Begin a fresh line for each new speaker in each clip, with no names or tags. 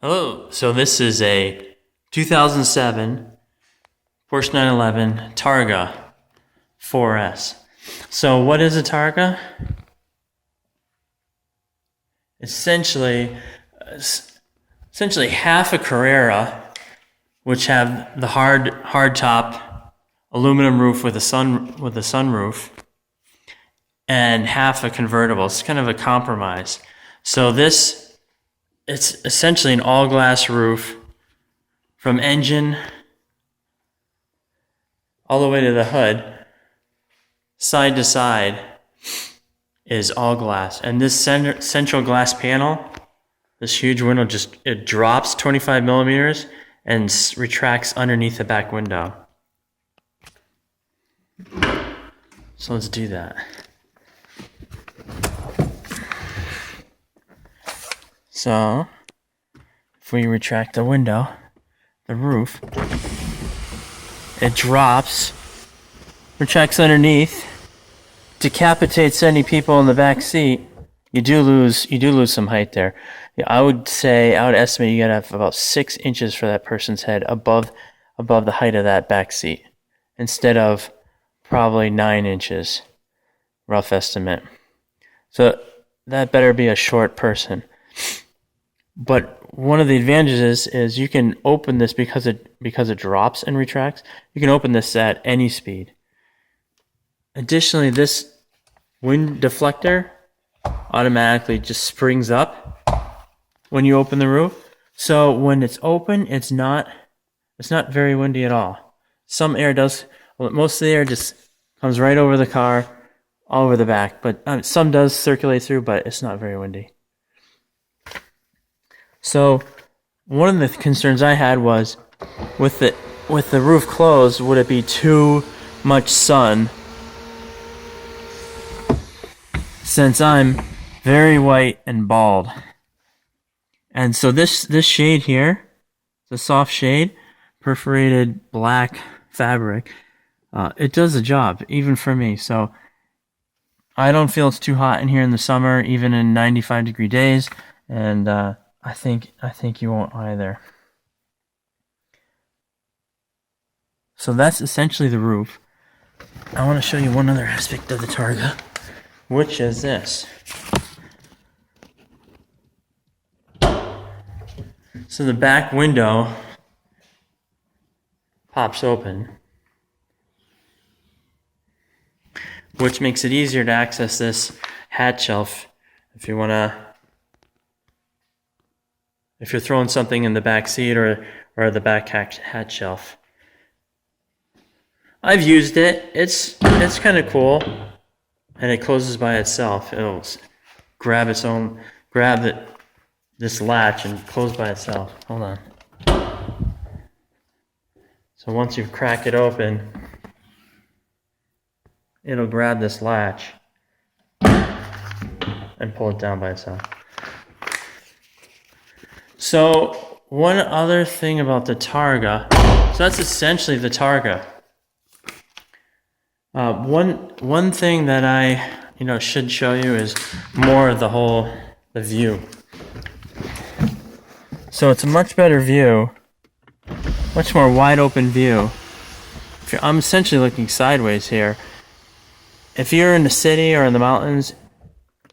Hello. So this is a 2007 Porsche 911 Targa 4S. So what is a Targa? Essentially half a Carrera, which have the hard top aluminum roof with a sunroof, and half a convertible. It's kind of a compromise. So it's essentially an all-glass roof from engine all the way to the hood. Side to side is all glass. And this central glass panel, this huge window, it drops 25 millimeters and retracts underneath the back window. So let's do that. So, if we retract the window, the roof, it drops, retracts underneath, decapitates any people in the back seat. You do lose some height there. Yeah, I would estimate you gotta have about 6 inches for that person's head above the height of that back seat, instead of probably 9 inches, rough estimate. So that better be a short person. But one of the advantages is you can open this because it drops and retracts. You can open this at any speed. Additionally, this wind deflector automatically just springs up when you open the roof. So when it's open, it's not very windy at all. Some air does. Well, most of the air just comes right over the car, all over the back. But some does circulate through, but it's not very windy. So one of the concerns I had was with the roof closed, would it be too much sun? Since I'm very white and bald. And so this shade here, the soft shade, perforated black fabric, it does the job, even for me. So I don't feel it's too hot in here in the summer, even in 95-degree days, and I think you won't either. So that's essentially the roof. I want to show you one other aspect of the Targa, which is this. So the back window pops open, which makes it easier to access this hat shelf if you're throwing something in the back seat or the back hat shelf. I've used it. It's kind of cool, and it closes by itself. It'll grab this latch and close by itself. Hold on. So once you crack it open, it'll grab this latch and pull it down by itself. So one other thing about the Targa, so that's essentially the Targa. One thing that I should show you is more of the view. So it's a much better view, much more wide open view. I'm essentially looking sideways here. If you're in the city or in the mountains,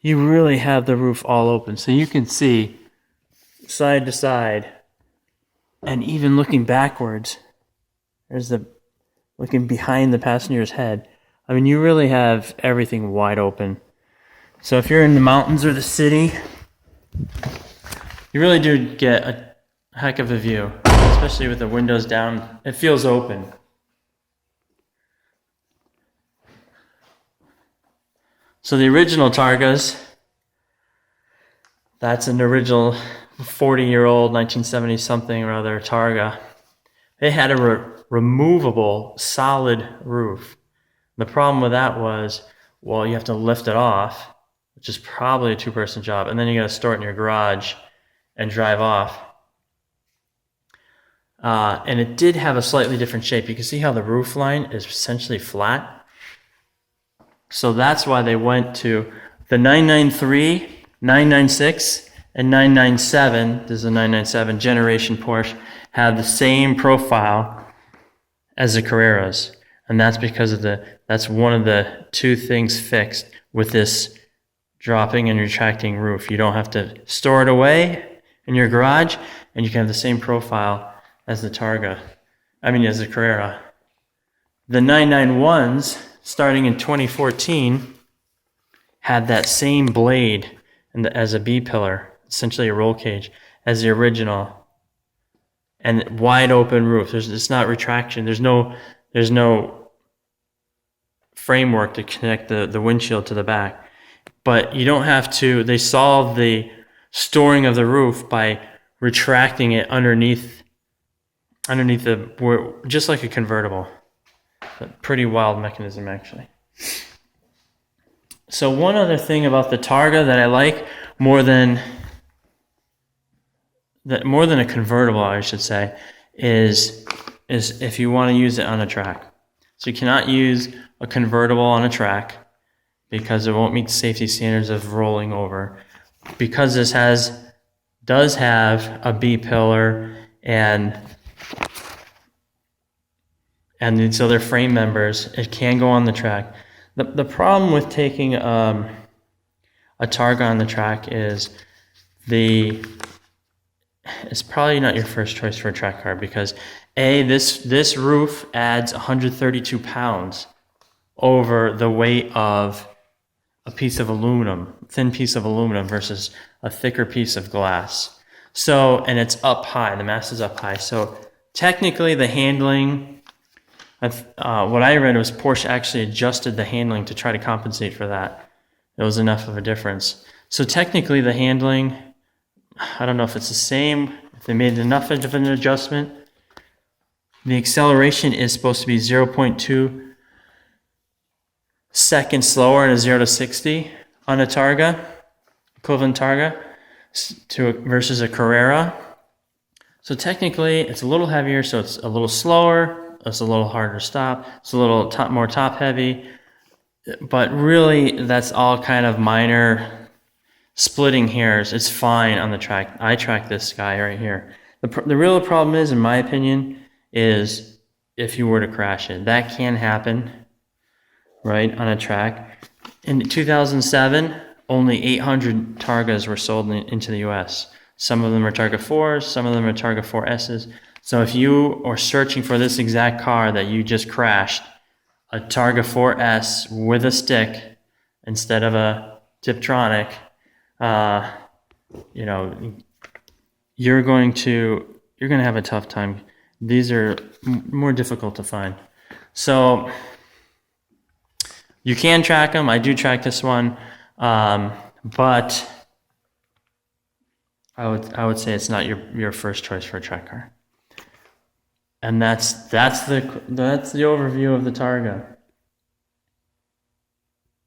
you really have the roof all open, so you can see side to side, and even looking backwards, looking behind the passenger's head. I mean, you really have everything wide open. So if you're in the mountains or the city, you really do get a heck of a view, especially with the windows down. It feels open. So the original Targas, that's an original 40-year-old 1970-something or other Targa. They had a removable solid roof. The problem with that was, well, you have to lift it off, which is probably a two-person job, and then you got to store it in your garage and drive off. And it did have a slightly different shape. You can see how the roof line is essentially flat. So that's why they went to the 993, 996, and 997, this is a 997 generation Porsche, have the same profile as the Carreras. And that's because of that's one of the two things fixed with this dropping and retracting roof. You don't have to store it away in your garage, and you can have the same profile as the Targa. As the Carrera. The 991s, starting in 2014, had that same blade as a B-pillar, essentially a roll cage, as the original, and wide open roof. It's not retraction. There's no framework to connect the windshield to the back. But you don't have to. They solved the storing of the roof by retracting it underneath just like a convertible. A pretty wild mechanism, actually. So one other thing about the Targa that I like more than a convertible, I should say, is if you want to use it on a track. So you cannot use a convertible on a track because it won't meet the safety standards of rolling over. Because this does have a B pillar and these other frame members, it can go on the track. The problem with taking a Targa on the track is it's probably not your first choice for a track car because this roof adds 132 pounds over the weight of a piece of aluminum, thin piece of aluminum versus a thicker piece of glass. So, and it's up high, the mast is up high. So technically the handling, what I read was Porsche actually adjusted the handling to try to compensate for that. It was enough of a difference. So technically the handling, I don't know if it's the same, if they made enough of an adjustment. The acceleration is supposed to be 0.2 seconds slower in a 0 to 60 on a Targa, equivalent Targa, versus a Carrera. So technically it's a little heavier, so it's a little slower. It's a little harder to stop. It's a little more top heavy, but really that's all kind of minor splitting hairs. It's fine on the track. I track this guy right here. The real problem is, in my opinion, is if you were to crash it. That can happen, right, on a track. In 2007, only 800 Targas were sold into the U.S. Some of them are Targa 4s, some of them are Targa 4Ss. So if you are searching for this exact car that you just crashed, a Targa 4S with a stick instead of a Tiptronic, you're going to have a tough time. These are more difficult to find. So you can track them. I do track this one, but I would say it's not your first choice for a track car. And that's the overview of the Targa.